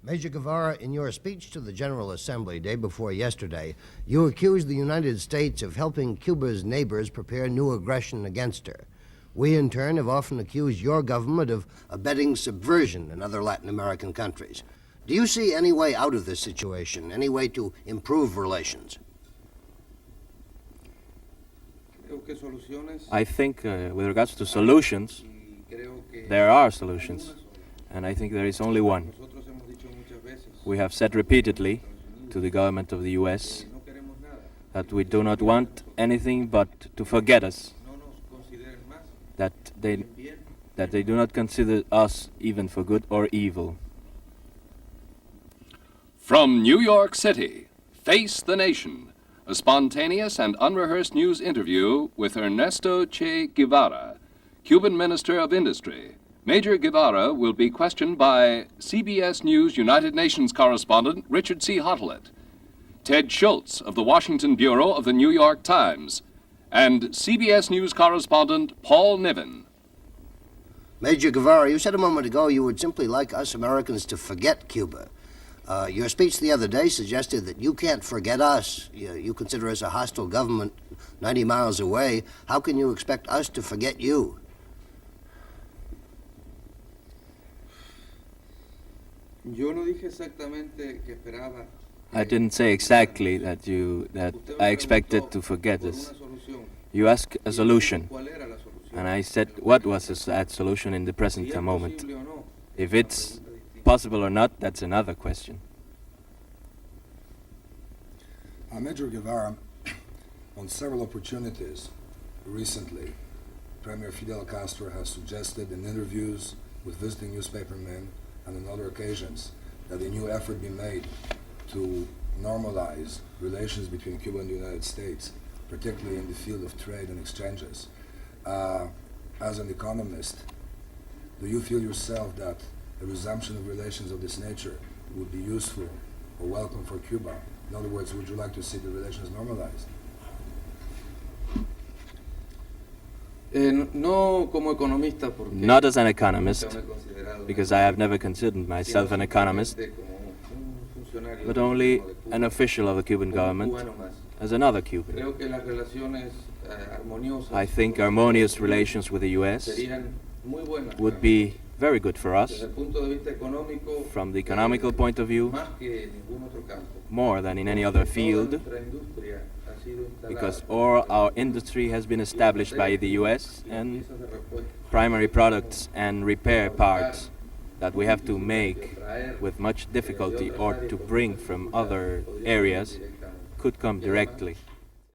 Major Guevara, in your speech to the General Assembly day before yesterday, you accused the United States of helping Cuba's neighbors prepare new aggression against her. We, in turn, have often accused your government of abetting subversion in other Latin American countries. Do you see any way out of this situation, any way to improve relations? I think with regards to solutions, there are solutions, and I think there is only one. We have said repeatedly to the government of the US that we do not want anything but to forget us, that they do not consider us even for good or evil. From New York City, Face the Nation, a spontaneous and unrehearsed news interview with Ernesto Che Guevara, Cuban Minister of Industry. Major Guevara will be questioned by CBS News United Nations correspondent Richard C. Hottelet, Ted Schultz of the Washington Bureau of the New York Times, and CBS News correspondent Paul Niven. Major Guevara, you said a moment ago you would simply like us Americans to forget Cuba. Your speech the other day suggested that you can't forget us. You consider us a hostile government 90 miles away. How can you expect us to forget you? I didn't say exactly that I expected to forget us. You asked a solution, and I said what was that solution in the present moment. If it's possible or not, that's another question. Major Guevara, on several opportunities recently, Premier Fidel Castro has suggested in interviews with visiting newspapermen and on other occasions that a new effort be made to normalize relations between Cuba and the United States, particularly in the field of trade and exchanges. As an economist, do you feel yourself that a resumption of relations of this nature would be useful or welcome for Cuba? In other words, would you like to see the relations normalized? Not as an economist, because I have never considered myself an economist, but only an official of the Cuban government, as another Cuban. I think harmonious relations with the US would be very good for us, from the economical point of view, more than in any other field, because all our industry has been established by the US, and primary products and repair parts that we have to make with much difficulty or to bring from other areas could come directly.